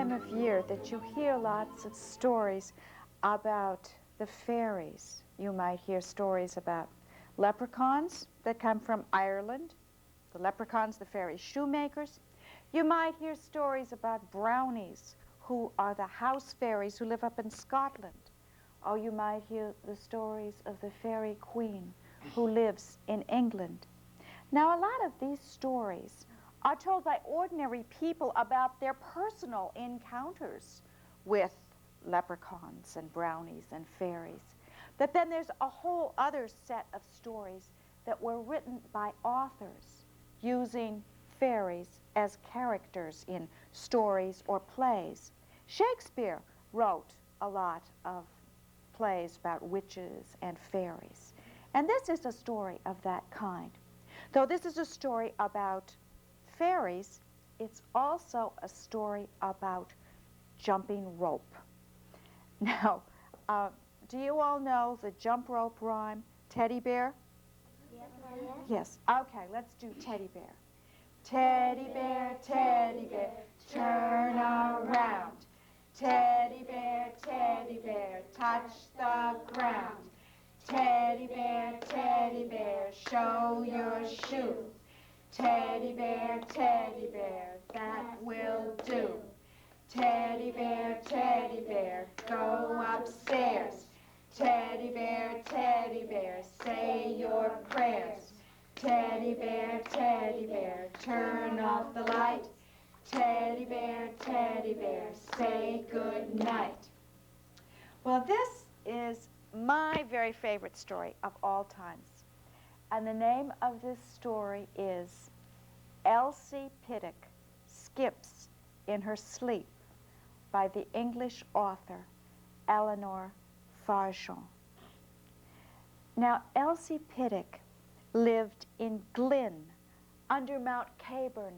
time of year that you hear lots of stories about the fairies. You might hear stories about leprechauns that come from Ireland, the leprechauns, the fairy shoemakers. You might hear stories about brownies, who are the house fairies who live up in Scotland. Or you might hear the stories of the fairy queen who lives in England. Now, a lot of these stories are told by ordinary people about their personal encounters with leprechauns and brownies and fairies. But then there's a whole other set of stories that were written by authors using fairies as characters in stories or plays. Shakespeare wrote a lot of plays about witches and fairies. And this is a story of that kind. Though this is a story about fairies, it's also a story about jumping rope. Now, do you all know the jump rope rhyme, teddy bear? Yes. Okay, let's do teddy bear. Teddy bear, turn around. Teddy bear, touch the ground. Teddy bear, show your shoe. Teddy bear, that will do. Teddy bear, go upstairs. Teddy bear, say your prayers. Teddy bear, turn off the light. Teddy bear, say good night. Well, this is my very favorite story of all times. And the name of this story is Elsie Piddock Skips in Her Sleep by the English author Eleanor Farjeon. Now, Elsie Piddock lived in Glynn, under Mount Caburn,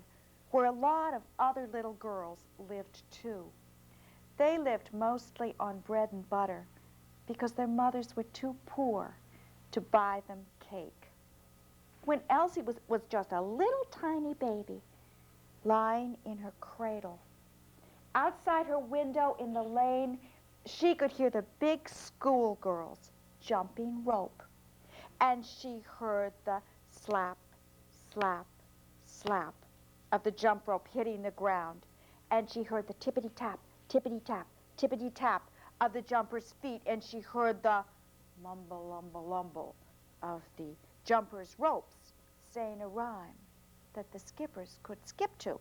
where a lot of other little girls lived too. They lived mostly on bread and butter because their mothers were too poor to buy them cake. When Elsie was just a little tiny baby, lying in her cradle, outside her window in the lane, she could hear the big schoolgirls jumping rope. And she heard the slap, slap, slap of the jump rope hitting the ground. And she heard the tippity-tap, tippity-tap, tippity-tap of the jumpers' feet. And she heard the mumble, lumble, lumble of the jumpers' ropes saying a rhyme that the skippers could skip to.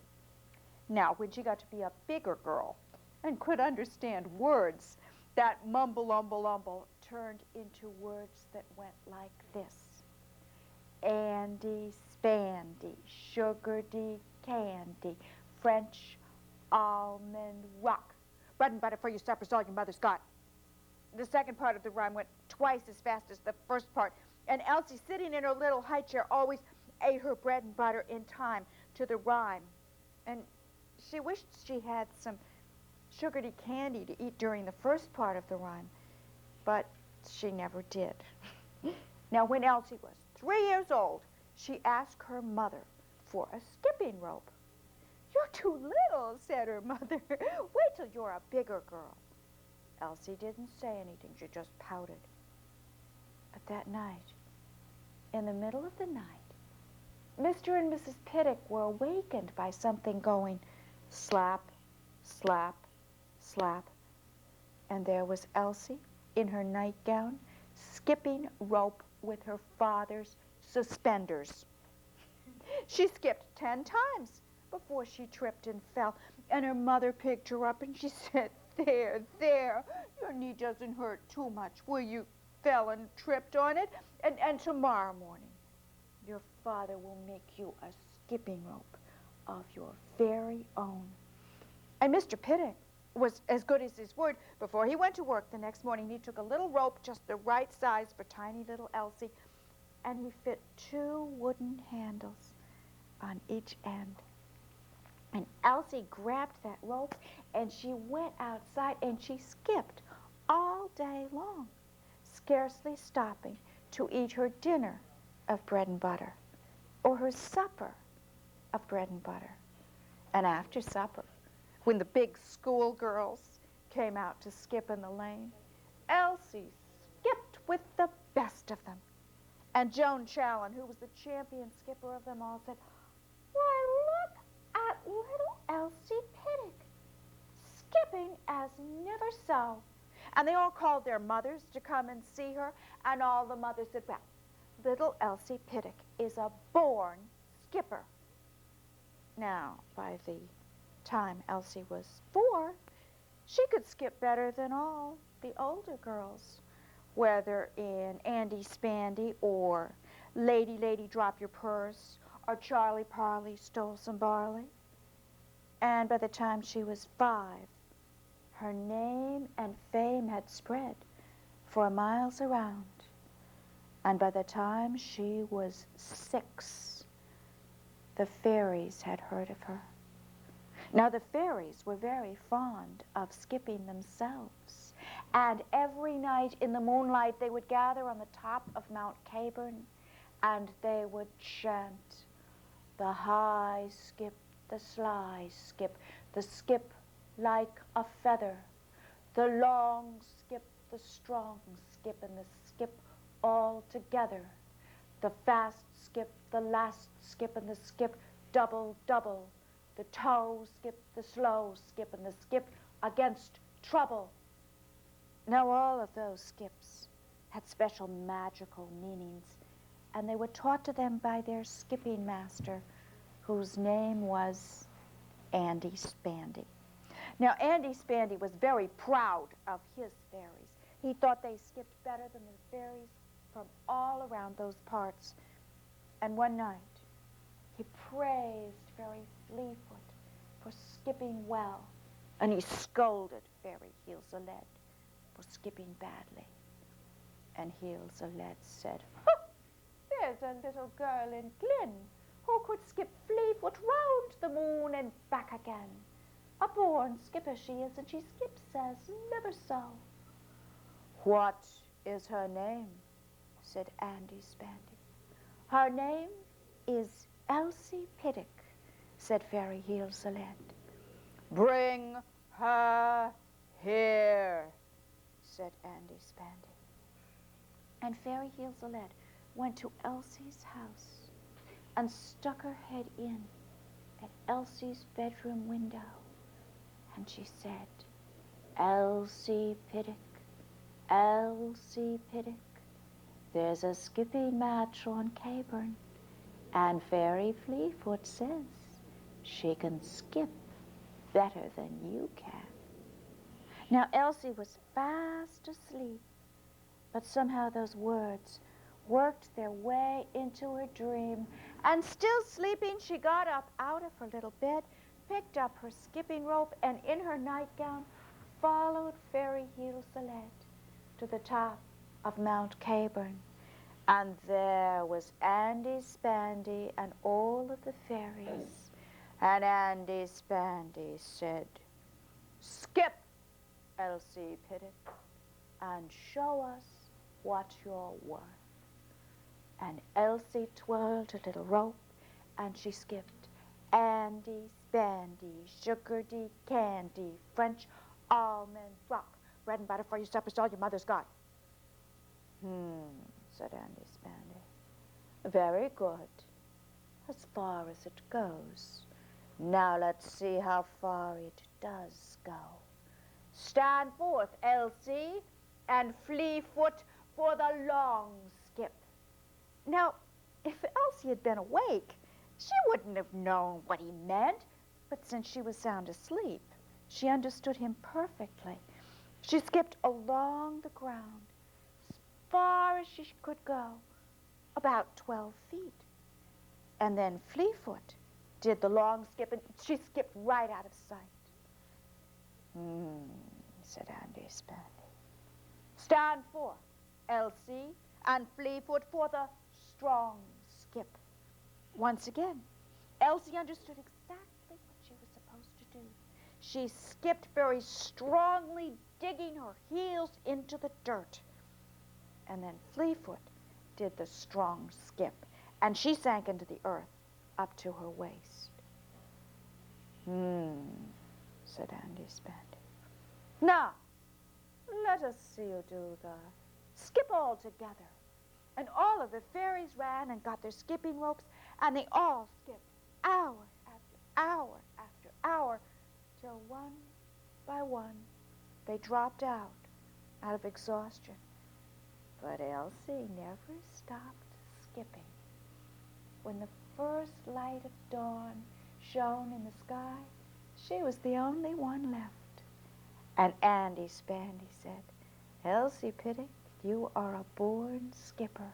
Now, when she got to be a bigger girl and could understand words, that mumble, lumble, lumble turned into words that went like this. Andy, spandy, sugar-dee, candy, French almond rock. Bread and butter for your supper's all your mother's got. The second part of the rhyme went twice as fast as the first part. And Elsie, sitting in her little high chair, always ate her bread and butter in time to the rhyme. And she wished she had some sugar-y candy to eat during the first part of the rhyme, but she never did. Now, when Elsie was 3 years old, she asked her mother for a skipping rope. "You're too little," said her mother. "Wait till you're a bigger girl." Elsie didn't say anything. She just pouted. But that night, in the middle of the night, Mr. and Mrs. Piddock were awakened by something going slap, slap, slap. And there was Elsie in her nightgown, skipping rope with her father's suspenders. She skipped 10 times before she tripped and fell, and her mother picked her up and she said, there, your knee doesn't hurt too much where you fell and tripped on it, and tomorrow morning your father will make you a skipping rope of your very own. And Mr. Piddock was as good as his word. Before he went to work the next morning, he took a little rope just the right size for tiny little Elsie, and he fit 2 wooden handles on each end. And Elsie grabbed that rope, and she went outside, and she skipped all day long, scarcely stopping to eat her dinner of bread and butter or her supper of bread and butter. And after supper, When the big schoolgirls came out to skip in the lane, Elsie skipped with the best of them. And Joan Challen, who was the champion skipper of them all, said, "Why, look at little Elsie Piddock, skipping as never so." And they all called their mothers to come and see her, and all the mothers said, "Well, little Elsie Piddock is a born skipper." Now, by the time Elsie was 4, she could skip better than all the older girls, whether in Andy Spandy or Lady, Lady, Drop Your Purse or Charlie Parley Stole Some Barley. And by the time she was 5, her name and fame had spread for miles around. And by the time she was 6, the fairies had heard of her. Now, the fairies were very fond of skipping themselves, and every night in the moonlight they would gather on the top of Mount Caburn, and they would chant, "The high skip, the sly skip, the skip like a feather, the long skip, the strong skip, and the skip all together, the fast skip, the last skip, and the skip double, double, the toe skip, the slow skip, and the skip against trouble." Now, all of those skips had special magical meanings, and they were taught to them by their skipping master, whose name was Andy Spandy. Now, Andy Spandy was very proud of his fairies. He thought they skipped better than the fairies from all around those parts. And one night, he praised Fairy Fleafoot for skipping well, and he scolded Fairy Heels o' Lead for skipping badly. And Heels o' Lead said, "There's a little girl in Glynn who could skip Fleafoot round the moon and back again. A born skipper she is, and she skips as never so." "What is her name?" said Andy Spandy. "Her name is Elsie Piddock," said Fairy Heels o' Lead. "Bring her here," said Andy Spandy. And Fairy Heels o' Lead went to Elsie's house and stuck her head in at Elsie's bedroom window, and she said, "Elsie Piddock, Elsie Piddock, there's a skipping match on Caburn, and Fairy Fleafoot says she can skip better than you can." Now, Elsie was fast asleep, but somehow those words worked their way into her dream, and still sleeping, she got up out of her little bed, picked up her skipping rope, and in her nightgown followed Fairy Heels o' Lead to the top of Mount Caburn. And there was Andy Spandy and all of the fairies. And Andy Spandy said, "Skip, Elsie Piddock, and show us what you're worth." And Elsie twirled her little rope, and she skipped, "Andy Spandy, sugar-dee candy, French almond rock, bread and butter for your supper's all your mother's got." Said Andy Spandy. "Very good, as far as it goes. Now let's see how far it does go. Stand forth, Elsie, and Fleafoot for the long skip." Now, if Elsie had been awake, she wouldn't have known what he meant, but since she was sound asleep, she understood him perfectly. She skipped along the ground as far as she could go, about 12 feet. And then Fleafoot did the long skip, and she skipped right out of sight. Said Andy Spandy. "Stand forth, Elsie, and Fleafoot for the strong skip." Once again, Elsie understood exactly what she was supposed to do. She skipped very strongly, digging her heels into the dirt. And then Fleafoot did the strong skip, and she sank into the earth up to her waist. said Andy Spandy. Now, let us see you do the skip all together. And all of the fairies ran and got their skipping ropes, and they all skipped hour after hour after hour, till one by one they dropped out of exhaustion. But Elsie never stopped skipping. When the first light of dawn shone in the sky, she was the only one left. And Andy Spandy said, Elsie Piddock, you are a born skipper.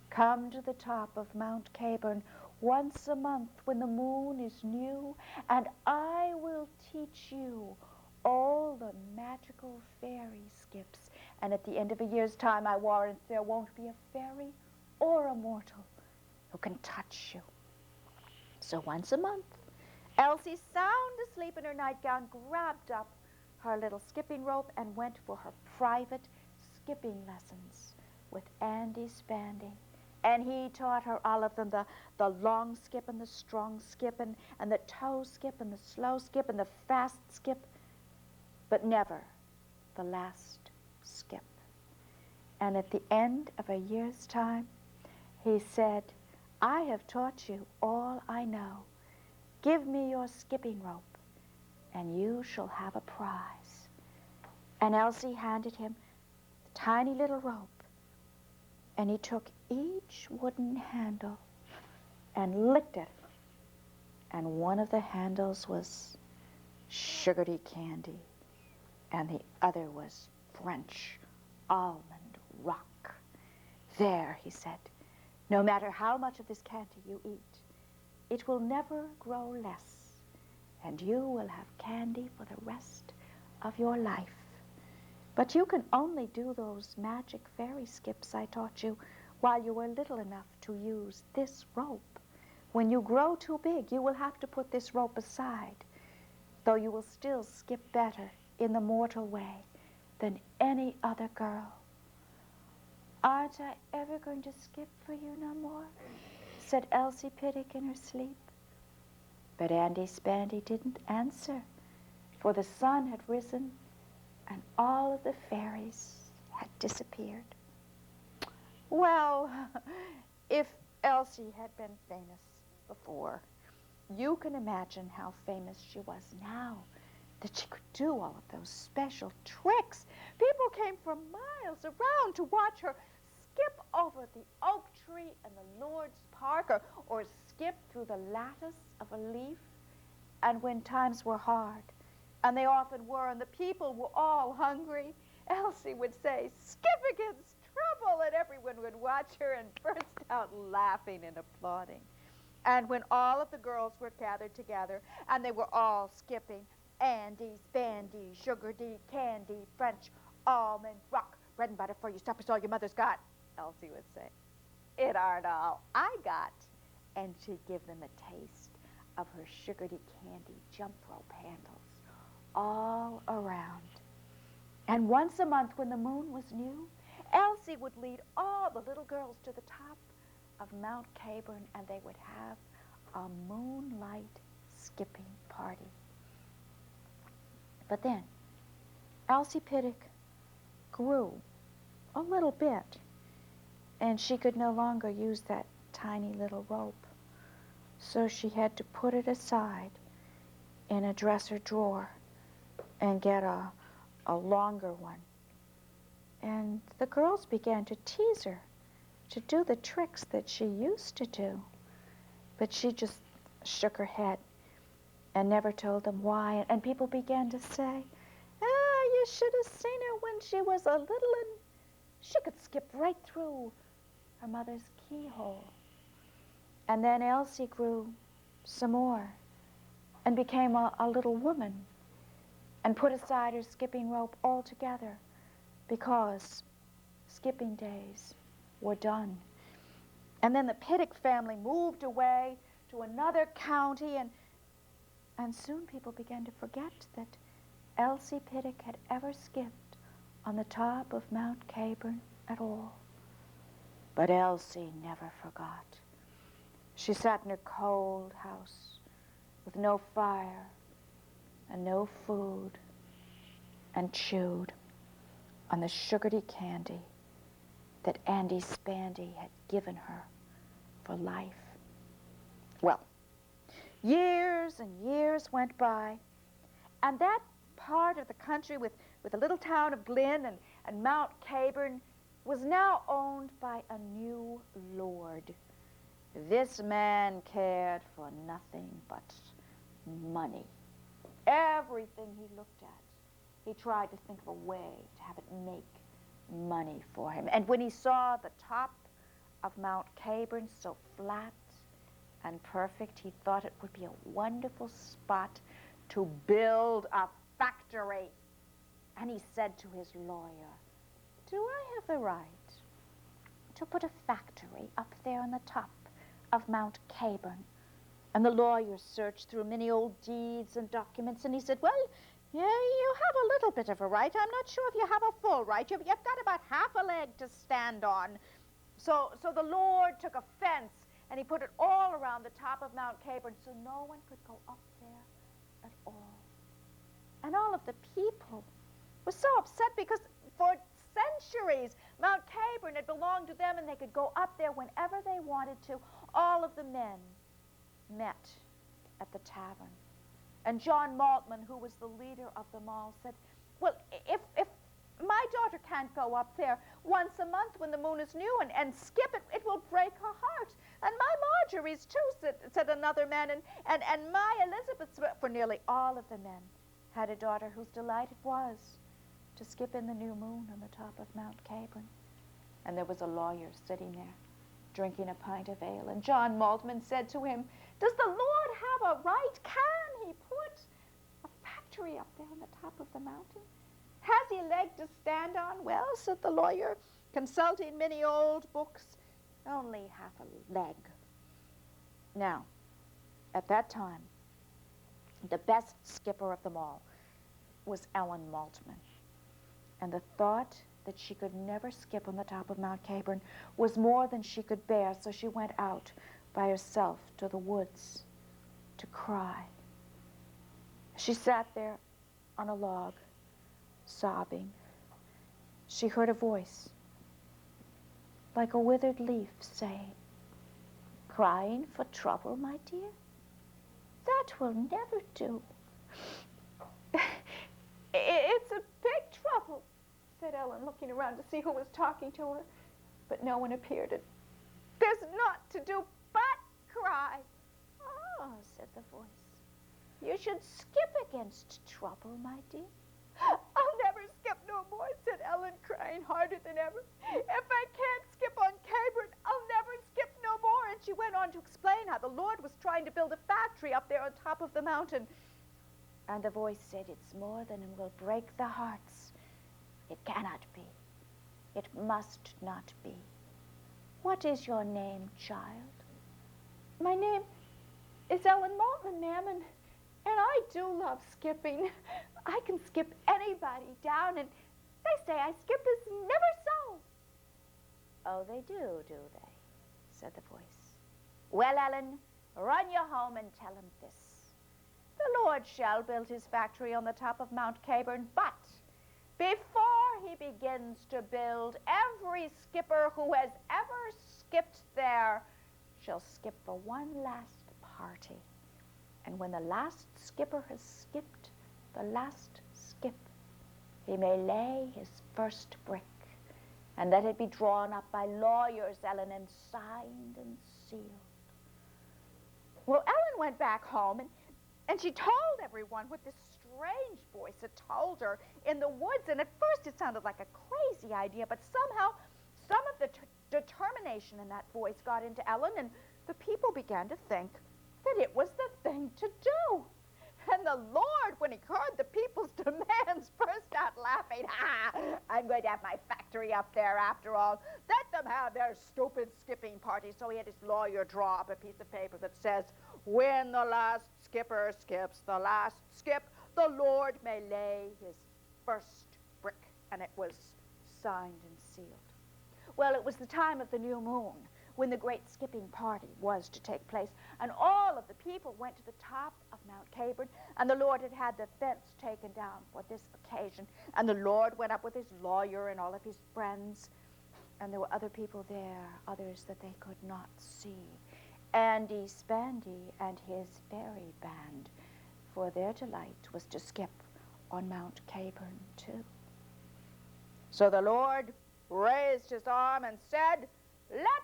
Come to the top of Mount Caburn once a month when the moon is new, and I will teach you all the magical fairy skips. And at the end of a year's time, I warrant there won't be a fairy or a mortal who can touch you. So once a month, Elsie, sound asleep in her nightgown, grabbed up her little skipping rope and went for her private skipping lessons with Andy Spandy. And he taught her all of them, the long skip and the strong skip and the toe skip and the slow skip and the fast skip, but never the last skip. And at the end of a year's time, he said, I have taught you all I know. Give me your skipping rope, and you shall have a prize. And Elsie handed him the tiny little rope, and he took each wooden handle and licked it. And one of the handles was sugary candy, and the other was French almond rock. There, he said, no matter how much of this candy you eat, it will never grow less, and you will have candy for the rest of your life. But you can only do those magic fairy skips I taught you while you were little enough to use this rope. When you grow too big, you will have to put this rope aside, though you will still skip better in the mortal way than any other girl. Aren't I ever going to skip for you no more? Said Elsie Piddock in her sleep. But Andy Spandy didn't answer, for the sun had risen and all of the fairies had disappeared. Well, if Elsie had been famous before, you can imagine how famous she was now, that she could do all of those special tricks. People came from miles around to watch her skip over the oak tree in the Lord's Park, or skip through the lattice of a leaf. And when times were hard, and they often were, and the people were all hungry, Elsie would say, skip against trouble, and everyone would watch her and burst out laughing and applauding. And when all of the girls were gathered together, and they were all skipping, Andy, Spandy, Sugar-dee, Candy, French, Almond, Rock, bread and butter for you, suppers all your mother's got, Elsie would say, it aren't all I got. And she'd give them a taste of her Sugar-dee candy jump rope handles all around. And once a month when the moon was new, Elsie would lead all the little girls to the top of Mount Caburn, and they would have a moonlight skipping party. But then Elsie Piddock grew a little bit, and she could no longer use that tiny little rope. So she had to put it aside in a dresser drawer and get a longer one. And the girls began to tease her to do the tricks that she used to do. But she just shook her head and never told them why. And people began to say, you should have seen her when she was a little, and she could skip right through her mother's keyhole. And then Elsie grew some more and became a little woman and put aside her skipping rope altogether because skipping days were done. And then the Piddock family moved away to another county, and soon people began to forget that Elsie Piddock had ever skipped on the top of Mount Caburn at all. But Elsie never forgot. She sat in her cold house with no fire and no food, and chewed on the sugary candy that Andy Spandy had given her for life. Well, years and years went by, and that part of the country with the little town of Glynn and Mount Caburn was now owned by a new lord. This man cared for nothing but money. Everything he looked at, he tried to think of a way to have it make money for him. And when he saw the top of Mount Caburn so flat and perfect, he thought it would be a wonderful spot to build a factory. And he said to his lawyer, "Do I have the right to put a factory up there on the top of Mount Caburn?" And the lawyer searched through many old deeds and documents, and he said, "Well, yeah, you have a little bit of a right. I'm not sure if you have a full right. You've got about half a leg to stand on." So the Lord took a fence, and he put it all around the top of Mount Caburn so no one could go up there at all. And all of the people were so upset because for centuries Mount Caburn had belonged to them, and they could go up there whenever they wanted to. All of the men met at the tavern. And John Maltman, who was the leader of them all, said, "Well, if my daughter can't go up there once a month when the moon is new and skip it, it will break her heart. And my Marjorie's too," said another man, and my Elizabeth's, for nearly all of the men had a daughter whose delight it was to skip in the new moon on the top of Mount Caburn. And there was a lawyer sitting there drinking a pint of ale, and John Maltman said to him, "Does the Lord have a right? Can he put a factory up there on the top of the mountain? Has he a leg to stand on?" "Well," said the lawyer, consulting many old books, "only half a leg." Now, at that time, the best skipper of them all was Ellen Maltman. And the thought that she could never skip on the top of Mount Caburn was more than she could bear, so she went out by herself to the woods to cry. She sat there on a log, sobbing. She heard a voice, like a withered leaf, saying, "Crying for trouble, my dear? That will never do." "It's a big trouble," said Ellen, looking around to see who was talking to her, but no one appeared. "There's naught to do but cry." "Oh," said the voice, "you should skip against trouble, my dear." "I'll never skip no more," said Ellen, crying harder than ever. "If I can't skip on Caburn, I'll never skip no more." And she went on to explain how the Lord was trying to build a factory up there on top of the mountain. And the voice said, "It's more than will break the hearts. It cannot be. It must not be. What is your name, child?" "My name is Ellen Maltman, ma'am, and I do love skipping. I can skip anybody down, and they say I skip is never so." "Oh, they do they?" said the voice. "Well, Ellen, run you home and tell him this. The Lord shall build his factory on the top of Mount Caburn, but before he begins to build, every skipper who has ever skipped there shall skip for one last party. And when the last skipper has skipped the last skip, he may lay his first brick, and let it be drawn up by lawyers, Ellen, and signed and sealed." Well, Ellen went back home, and she told everyone what this strange voice had told her in the woods. And at first it sounded like a crazy idea, but somehow some of the determination in that voice got into Ellen, and the people began to think that it was the thing to do. And the Lord, when he heard the people's demands, burst out laughing. "Ha! I'm going to have my factory up there after all. Let them have their stupid skipping party." So he had his lawyer draw up a piece of paper that says, "When the last skipper skips the last skip, the Lord may lay his first brick." And it was signed and sealed. Well, it was the time of the new moon, when the great skipping party was to take place. And all of the people went to the top of Mount Caburn, and the Lord had had the fence taken down for this occasion. And the Lord went up with his lawyer and all of his friends, and there were other people there, others that they could not see. Andy Spandy and his fairy band, for their delight was to skip on Mount Caburn too. So the Lord raised his arm and said, "Let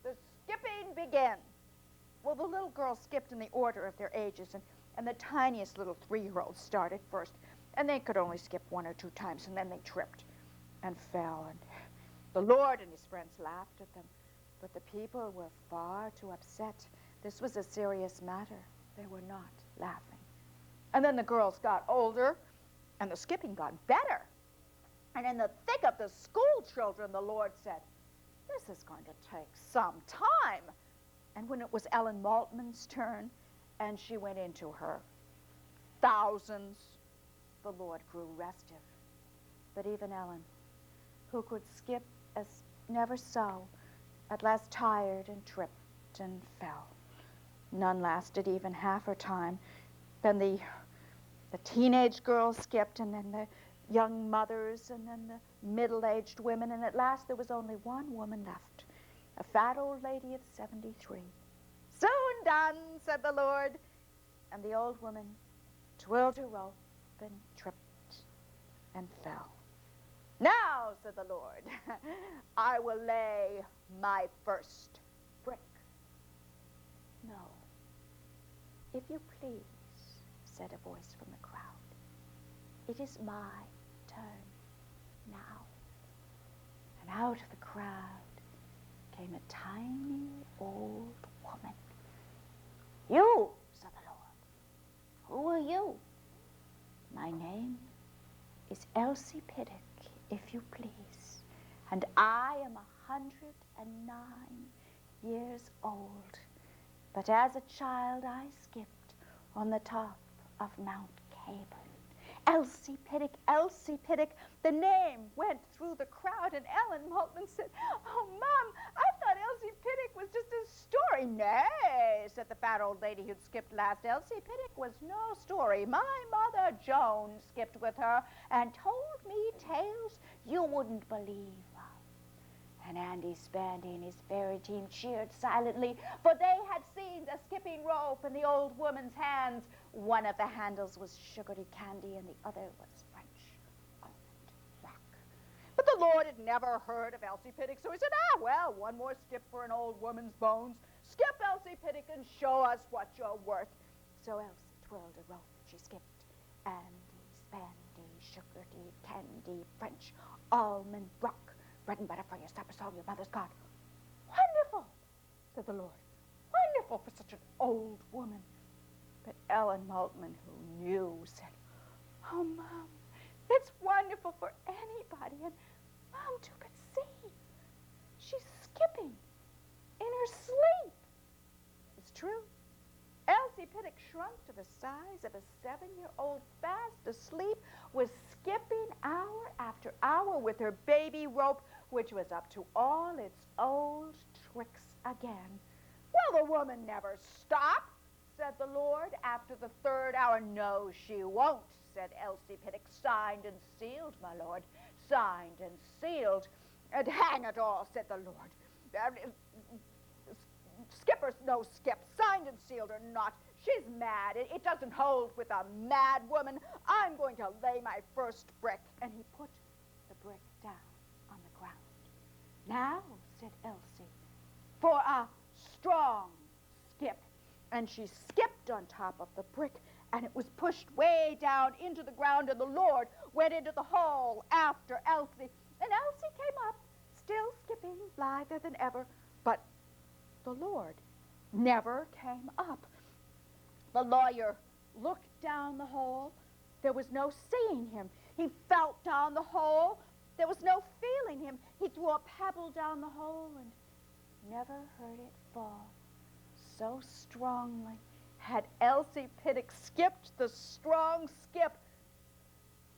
the skipping begin." Well, the little girls skipped in the order of their ages, and the tiniest little 3-year-olds started first, and they could only skip 1 or 2 times, and then they tripped and fell, and the Lord and his friends laughed at them, but the people were far too upset. This was a serious matter. They were not laughing. And then the girls got older, and the skipping got better. And in the thick of the school children, the Lord said, "This is going to take some time." And when it was Ellen Maltman's turn, and she went into her thousands, the Lord grew restive. But even Ellen, who could skip as never so, at last tired and tripped and fell. None lasted even half her time. Then the teenage girls skipped, and then the young mothers, and then the middle-aged women, and at last there was only one woman left, a fat old lady of 73. "Soon done," said the Lord. And the old woman twirled her rope and tripped and fell. "Now," said the Lord, "I will lay my first brick." "No, if you please," said a voice from the crowd. "It is my turn now." And out of the crowd came a tiny old woman. "You," said the Lord, "who are you?" "My name is Elsie Piddock, if you please, and I am 109 years old. But as a child I skipped on the top of Mount Caburn." Elsie Piddock, Elsie Piddock. The name went through the crowd, and Ellen Maltman said, "Oh, Mom, I thought Elsie Piddock was just a story." "Nay," said the fat old lady who'd skipped last, "Elsie Piddock was no story. My mother Joan skipped with her and told me tales you wouldn't believe." And Andy Spandy and his fairy team cheered silently, for they had seen the skipping rope in the old woman's hands. One of the handles was sugary candy, and the other was French almond rock. But the Lord had never heard of Elsie Piddock, so he said, "Well, one more skip for an old woman's bones. Skip, Elsie Piddock, and show us what you're worth." So Elsie twirled a rope, and she skipped. Andy Spandy, sugary candy, French almond rock. "Bread and butter for your supper, all your mother's got." "Wonderful," said the Lord. "Wonderful for such an old woman." But Ellen Maltman, who knew, said, "Oh, Mom, it's wonderful for anybody." And Mom took could see. She's skipping in her sleep. It's true. Elsie Piddock shrunk to the size of a 7-year-old fast asleep, was skipping hour after hour with her baby rope, which was up to all its old tricks again. "Well, the woman never stop," said the Lord after the 3rd hour. "No, she won't," said Elsie Piddock. "Signed and sealed, my lord, signed and sealed." "And hang it all," said the Lord. "Skippers no skip, signed and sealed or not. She's mad. It doesn't hold with a mad woman. I'm going to lay my first brick." And he put the brick down on the ground. "Now," said Elsie, "for a strong skip." And she skipped on top of the brick, and it was pushed way down into the ground, and the Lord went into the hole after Elsie. And Elsie came up, still skipping, blither than ever, but the Lord never came up. The lawyer looked down the hole. There was no seeing him. He felt down the hole. There was no feeling him. He threw a pebble down the hole and never heard it fall. So strongly had Elsie Piddock skipped the strong skip.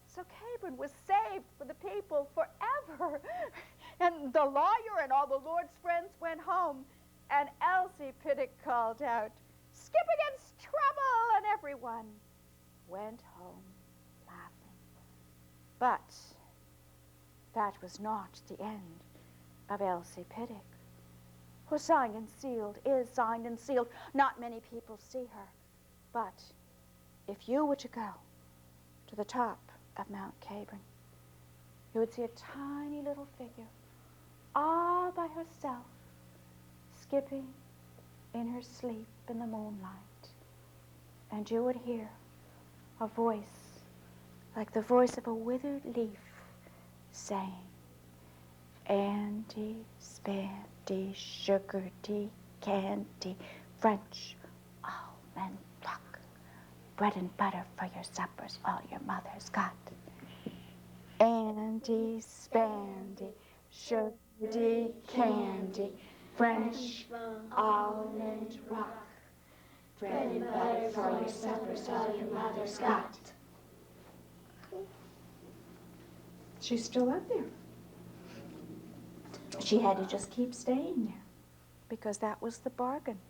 So Caburn was saved for the people forever. And the lawyer and all the Lord's friends went home, and Elsie Piddock called out, "Skip against trouble!" and everyone went home laughing. But that was not the end of Elsie Piddock, who signed and sealed, is signed and sealed. Not many people see her, but if you were to go to the top of Mount Cabron, you would see a tiny little figure all by herself, skipping in her sleep in the moonlight. And you would hear a voice like the voice of a withered leaf saying, "Andy, spandy, sugar-tea, candy, French, almond rock, bread and butter for your suppers, all your mother's got. Andy, spandy, sugar-tea, candy, French, almond rock, bread and butter for your suppers, all your mother's got." She's still up there. She had to just keep staying there because that was the bargain.